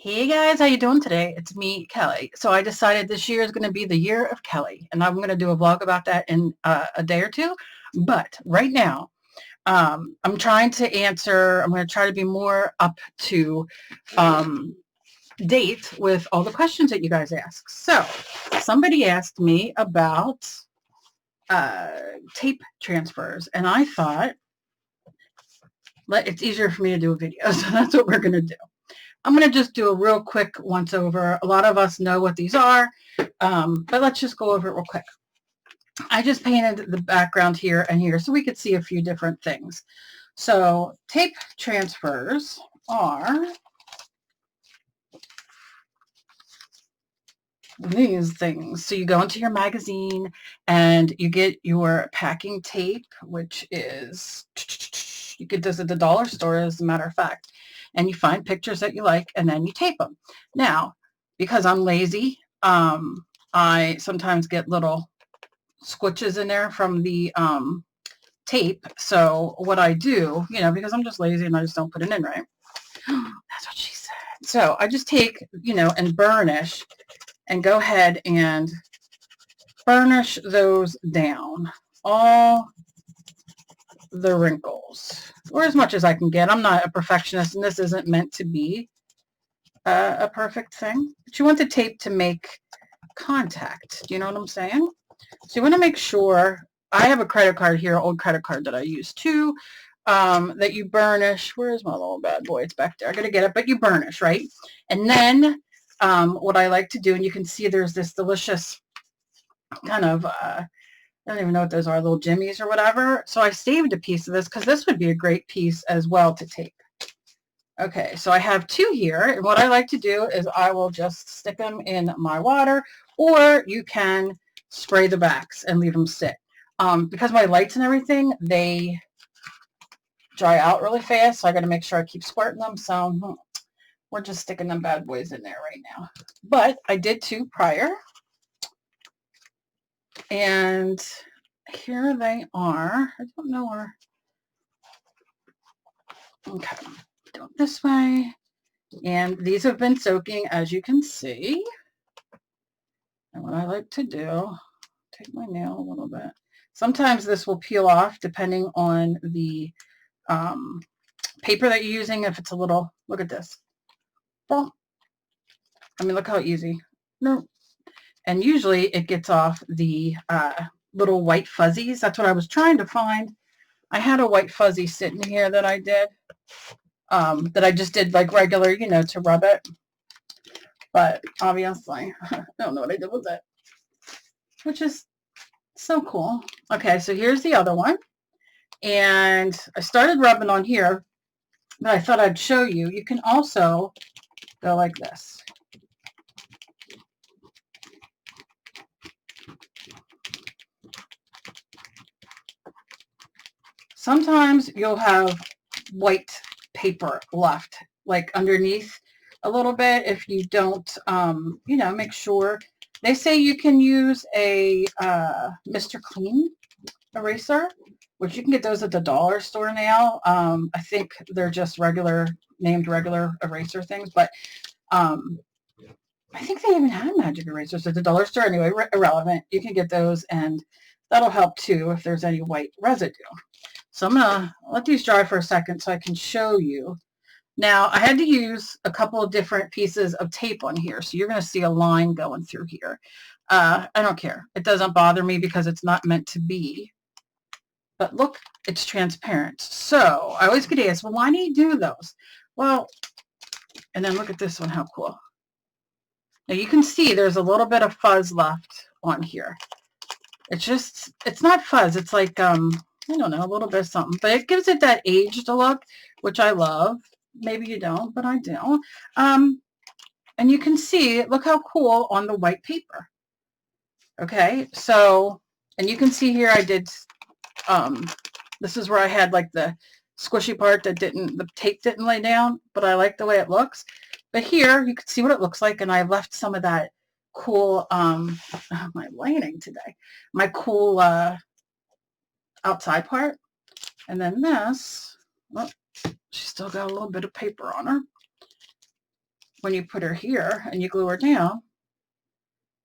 Hey guys, how you doing today? It's me, Kelly. So I decided this year is going to be the year of Kelly, and I'm going to do a vlog about that in a day or two. But right now, I'm trying to answer. I'm going to try to be more up to um, date with all the questions that you guys ask. So somebody asked me about tape transfers, and I thought it's easier for me to do a video, so that's what we're going to do. I'm going to just do a real quick once over. A lot of us know what these are, but let's just go over it real quick. I just painted the background here and here so we could see a few different things. So tape transfers are these things. So you go into your magazine and you get your packing tape, which is, you get this at the dollar store as a matter of fact, and you find pictures that you like and then you tape them. Now, because I'm lazy, I sometimes get little squishes in there from the tape. So what I do, because I'm just lazy and I just don't put it in right. That's what she said. So I just take, and burnish and go ahead and burnish those down. All the wrinkles, or as much as I can get. I'm not a perfectionist, and this isn't meant to be a perfect thing. But you want the tape to make contact. Do you know what I'm saying? So you want to make sure. I have a credit card here, old credit card that I use too, that you burnish. Where's my little bad boy? It's back there. I got to get it, but you burnish, right? And then what I like to do, and you can see there's this delicious kind of, I don't even know what those are, little jimmies or whatever. So I saved a piece of this because this would be a great piece as well to tape. Okay, so I have two here, and what I like to do is I will just stick them in my water, or you can spray the backs and leave them sit. Because my lights and everything, they dry out really fast, so I got to make sure I keep squirting them. So we're just sticking them bad boys in there right now. But I did two prior, and here they are. I don't know where. Okay, do it this way. And these have been soaking, as you can see. And what I like to do, take my nail a little bit. Sometimes this will peel off depending on the paper that you're using. If it's a little, look at this. Well, I mean, look how easy. No. And usually it gets off the little white fuzzies. That's what I was trying to find. I had a white fuzzy sitting here that I did, that I just did like regular, to rub it. But obviously, I don't know what I did with it, which is so cool. Okay, so here's the other one. And I started rubbing on here, but I thought I'd show you. You can also go like this. Sometimes you'll have white paper left, like underneath a little bit. If you don't, make sure. They say you can use a Mr. Clean eraser, which you can get those at the dollar store now. I think they're just named regular eraser things, but I think they even have magic erasers at the dollar store. Anyway, irrelevant. You can get those, and that'll help too if there's any white residue. So I'm going to let these dry for a second so I can show you. Now, I had to use a couple of different pieces of tape on here, so you're going to see a line going through here. I don't care. It doesn't bother me because it's not meant to be. But look, it's transparent. So I always get asked, well, why do you do those? Well, and then look at this one, how cool. Now you can see there's a little bit of fuzz left on here. It's not fuzz. It's like, I don't know, a little bit of something. But it gives it that aged look, which I love. Maybe you don't, but I do. And you can see, look how cool on the white paper. Okay, so, and you can see here I did, this is where I had like the squishy part that the tape didn't lay down, but I like the way it looks. But here you can see what it looks like, and I left some of that cool, my lighting today, my cool outside part. And then this, oh, she's still got a little bit of paper on her. when you put her here and you glue her down,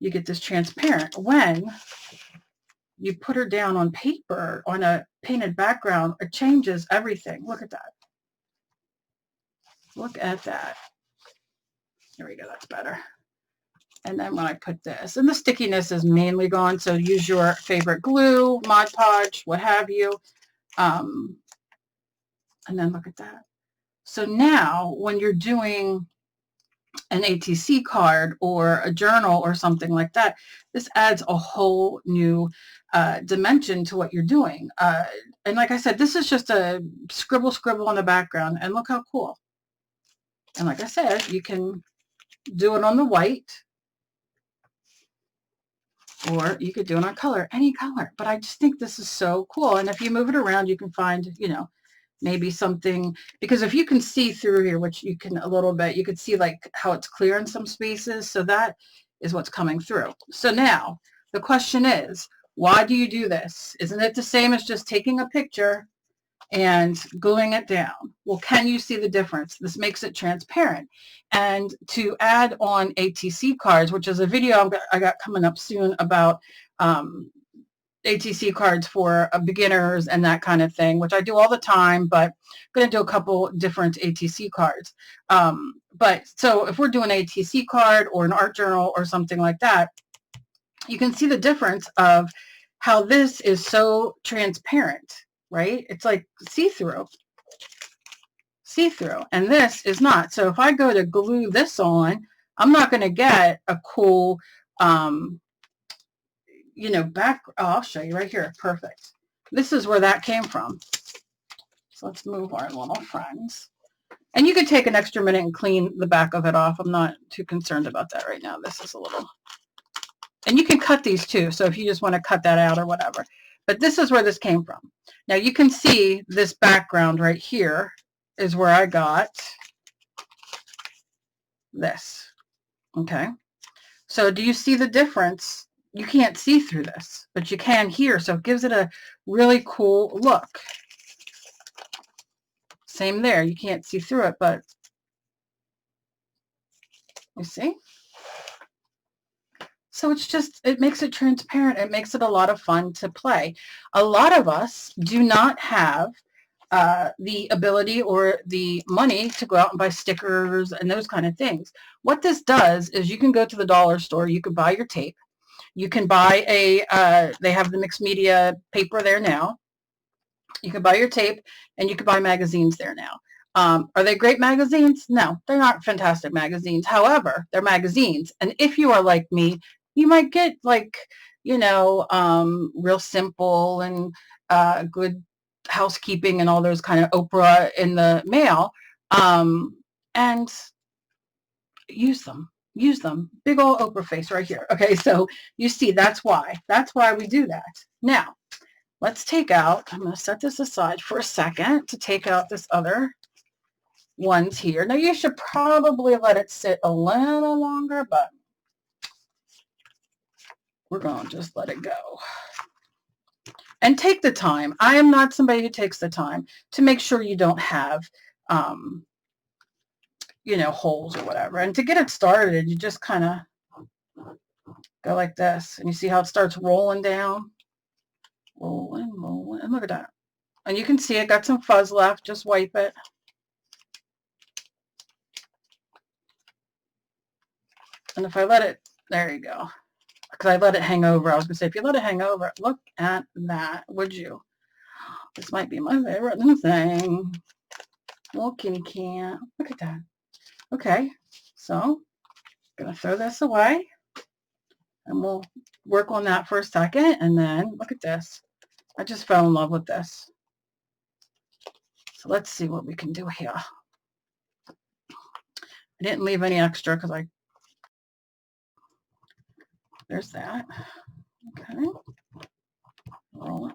you get this transparent. When you put her down on paper, on a painted background, it changes everything. Look at that. Look at that. There we go, that's better. And then when I put this, and the stickiness is mainly gone, so use your favorite glue, Mod Podge, what have you. And then look at that. So now when you're doing an ATC card or a journal or something like that, this adds a whole new dimension to what you're doing. And like I said, this is just a scribble on the background, and look how cool. And like I said, you can do it on the white, or you could do it on color, any color. But I just think this is so cool. And if you move it around, you can find, you know, maybe something, because if you can see through here, which you can a little bit, you could see like how it's clear in some spaces. So that is what's coming through. So now the question is, why do you do this? Isn't it the same as just taking a picture and gluing it down? Well, can you see the difference? This makes it transparent. And to add on ATC cards, which is a video I got coming up soon about ATC cards for beginners and that kind of thing, which I do all the time, but I'm going to do a couple different ATC cards. But so if we're doing an ATC card or an art journal or something like that, you can see the difference of how this is so transparent, right? It's like see-through, and this is not. So if I go to glue this on, I'm not going to get a cool, you know, back. Oh, I'll show you right here. Perfect. This is where that came from. So let's move our little friends. And you could take an extra minute and clean the back of it off. I'm not too concerned about that right now. This is a little, and you can cut these too. So if you just want to cut that out or whatever. But this is where this came from. Now you can see this background right here is where I got this. Okay. So do you see the difference? You can't see through this, but you can here. So it gives it a really cool look. Same there. You can't see through it, but you see? So it's just, it makes it transparent. It makes it a lot of fun to play. A lot of us do not have the ability or the money to go out and buy stickers and those kind of things. What this does is you can go to the dollar store, you can buy your tape, you can buy a, they have the mixed media paper there now. You can buy your tape, and you can buy magazines there now. Are they great magazines? No, they're not fantastic magazines. However, they're magazines. And if you are like me, you might get like, you know, real simple and good housekeeping and all those kind of Oprah in the mail, and use them. Use them. Big old Oprah face right here. Okay, so you see, that's why we do that. Now, let's take out, I'm going to set this aside for a second to take out this other ones here. Now, you should probably let it sit a little longer, but we're going to just let it go. And take the time. I am not somebody who takes the time to make sure you don't have, you know, holes or whatever. And to get it started, you just kind of go like this. And you see how it starts rolling down? Rolling, and look at that. And you can see it got some fuzz left. Just wipe it. And if I let it, there you go. Because I let it hang over. I was going to say, if you let it hang over, look at that, would you? This might be my favorite thing. Little kitty cat. Look at that. Okay, so I'm going to throw this away. And we'll work on that for a second. And then look at this. I just fell in love with this. So let's see what we can do here. I didn't leave any extra because there's that. Okay. Roll it.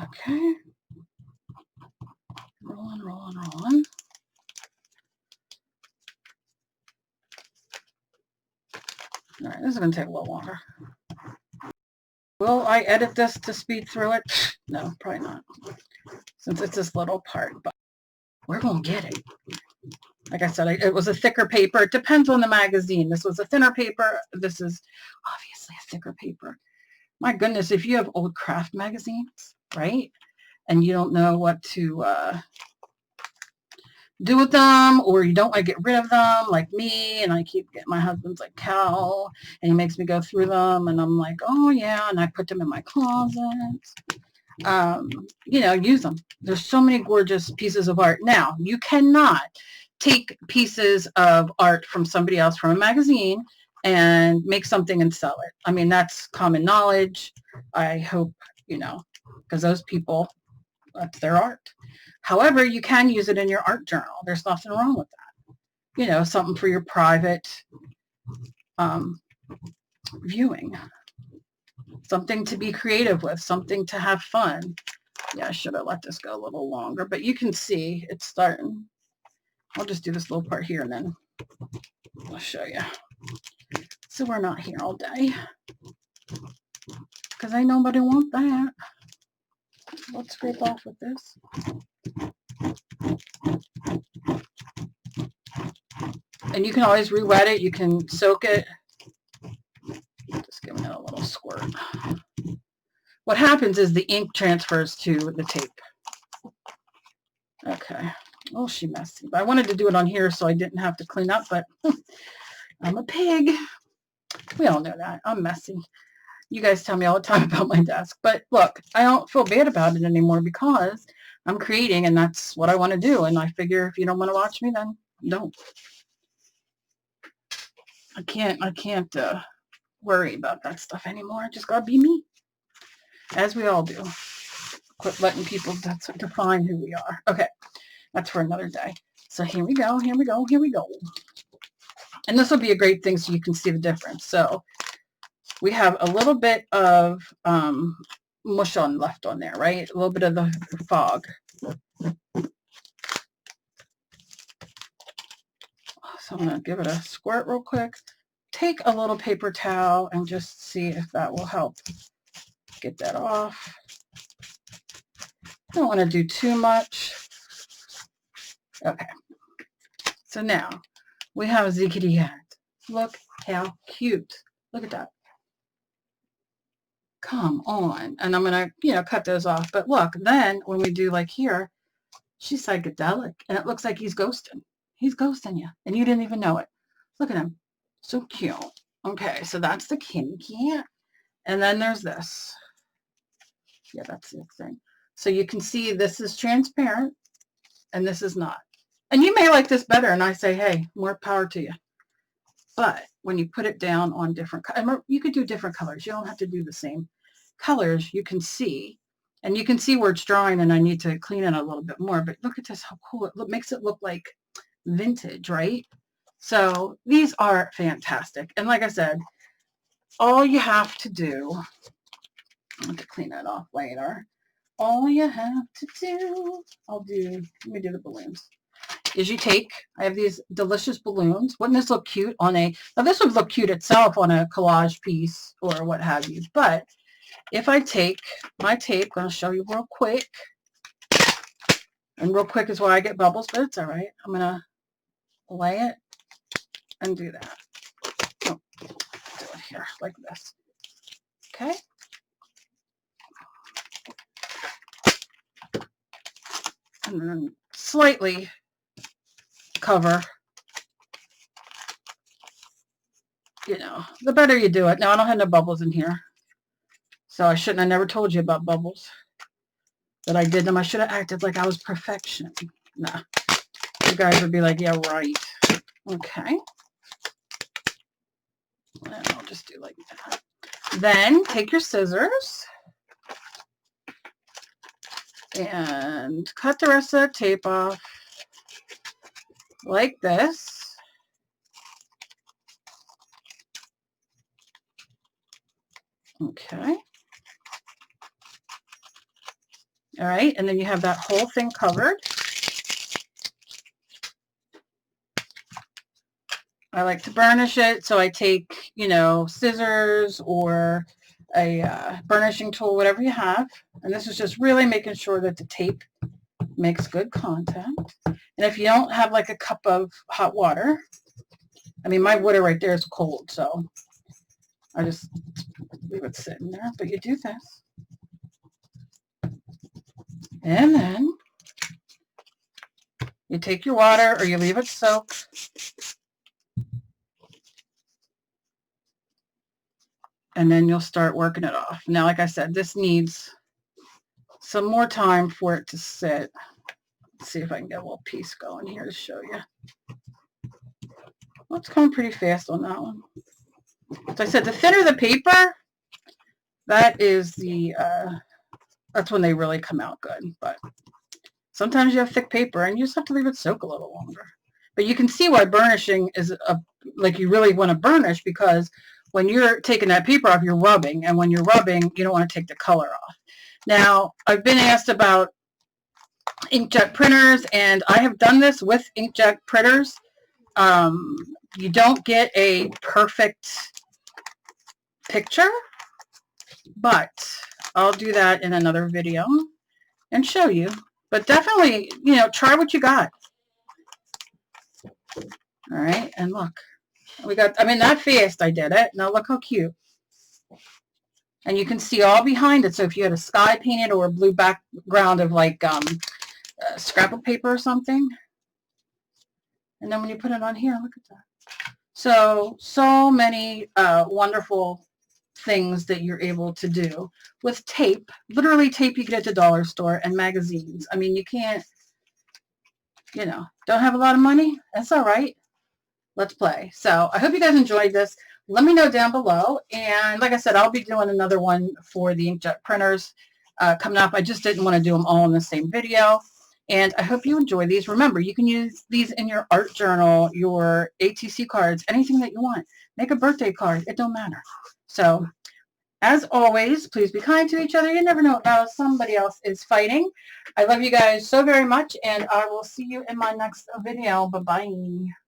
Okay. Rolling. All right, this is going to take a little longer. Will I edit this to speed through it? No, probably not, since it's this little part. But we're going to get it. Like I said, it was a thicker paper. It depends on the magazine. This was a thinner paper. This is obviously a thicker paper. My goodness, if you have old craft magazines, right, and you don't know what to do with them, or you don't want to get rid of them, like me, and I keep getting, my husband's like, Cal, and he makes me go through them, and I'm like, oh yeah, and I put them in my closet. You know, use them. There's so many gorgeous pieces of art. Now, you cannot take pieces of art from somebody else, from a magazine, and make something and sell it. I mean, that's common knowledge. I hope, you know, because those people, that's their art. However, you can use it in your art journal. There's nothing wrong with that. You know, something for your private viewing. Something to be creative with, something to have fun. Yeah, I should have let this go a little longer, but you can see it's starting. I'll just do this little part here and then I'll show you. So we're not here all day because ain't nobody want that. Let's scrape off with this. And you can always re-wet it. You can soak it. Just giving it a little squirt. What happens is the ink transfers to the tape. Okay. Oh, she messy. But I wanted to do it on here so I didn't have to clean up, but I'm a pig. We all know that. I'm messy. You guys tell me all the time about my desk. But look, I don't feel bad about it anymore because I'm creating and that's what I want to do. And I figure if you don't want to watch me, then don't. I can't worry about that stuff anymore. I just got to be me. As we all do. Quit letting people define who we are. Okay. That's for another day. So here we go, here we go, here we go. And this will be a great thing so you can see the difference. So we have a little bit of mush on left on there, right? A little bit of the fog. So I'm going to give it a squirt real quick. Take a little paper towel and just see if that will help get that off. I don't want to do too much. Okay. So now we have Zickety hat. Look how cute. Look at that. Come on. And I'm going to, you know, cut those off. But look, then when we do like here, she's psychedelic. And it looks like he's ghosting. He's ghosting you. And you didn't even know it. Look at him. So cute. Okay, so that's the kitty cat. And then there's this. Yeah, that's the thing. So you can see this is transparent and this is not. And you may like this better. And I say, hey, more power to you. But when you put it down on different, you could do different colors. You don't have to do the same colors. You can see, and you can see where it's drawing and I need to clean it a little bit more. But look at this, how cool it makes it look like vintage, right? So these are fantastic. And like I said, all you have to do, I have to clean that off later. All you have to do, let me do the balloons, is you take, I have these delicious balloons. Wouldn't this look cute on now this would look cute itself on a collage piece or what have you. But if I take my tape, I'm going to show you real quick. And real quick is why I get bubbles, but it's all right. I'm going to lay it and do that. Oh, do it here like this. Okay. And then slightly cover, you know, the better you do it. Now I don't have no bubbles in here, so I never told you about bubbles, that I did them. I should have acted like I was perfection. Nah, you guys would be like, yeah, right. Okay, and I'll just do like that. Then take your scissors and cut the rest of that tape off like this. Okay. All right, and then you have that whole thing covered. I like to burnish it, so I take, you know, scissors or a burnishing tool, whatever you have. And this is just really making sure that the tape makes good content. And if you don't have like a cup of hot water, I mean, my water right there is cold, so I just leave it sitting there. But you do this. And then you take your water or you leave it soak. And then you'll start working it off. Now, like I said, this needs some more time for it to sit. Let's see if I can get a little piece going here to show you. Well, it's coming pretty fast on that one. So I said, the thinner the paper, that is the, that's when they really come out good. But sometimes you have thick paper and you just have to leave it soak a little longer. But you can see why burnishing is like you really want to burnish, because when you're taking that paper off, you're rubbing. And when you're rubbing, you don't want to take the color off. Now, I've been asked about inkjet printers, and I have done this with inkjet printers. You don't get a perfect picture, but I'll do that in another video and show you. But definitely, you know, try what you got. All right, and look, we got, I mean, that fast I did it. Now look how cute. And you can see all behind it. So if you had a sky painted or a blue background of like scrapbook paper or something. And then when you put it on here, look at that. So many wonderful things that you're able to do with tape. Literally tape you get at the dollar store, and magazines. I mean, you can't, you know, don't have a lot of money? That's all right. Let's play. So I hope you guys enjoyed this. Let me know down below. And like I said, I'll be doing another one for the inkjet printers coming up. I just didn't want to do them all in the same video. And I hope you enjoy these. Remember, you can use these in your art journal, your ATC cards, anything that you want. Make a birthday card. It don't matter. So as always, please be kind to each other. You never know how somebody else is fighting. I love you guys so very much, and I will see you in my next video. Bye-bye.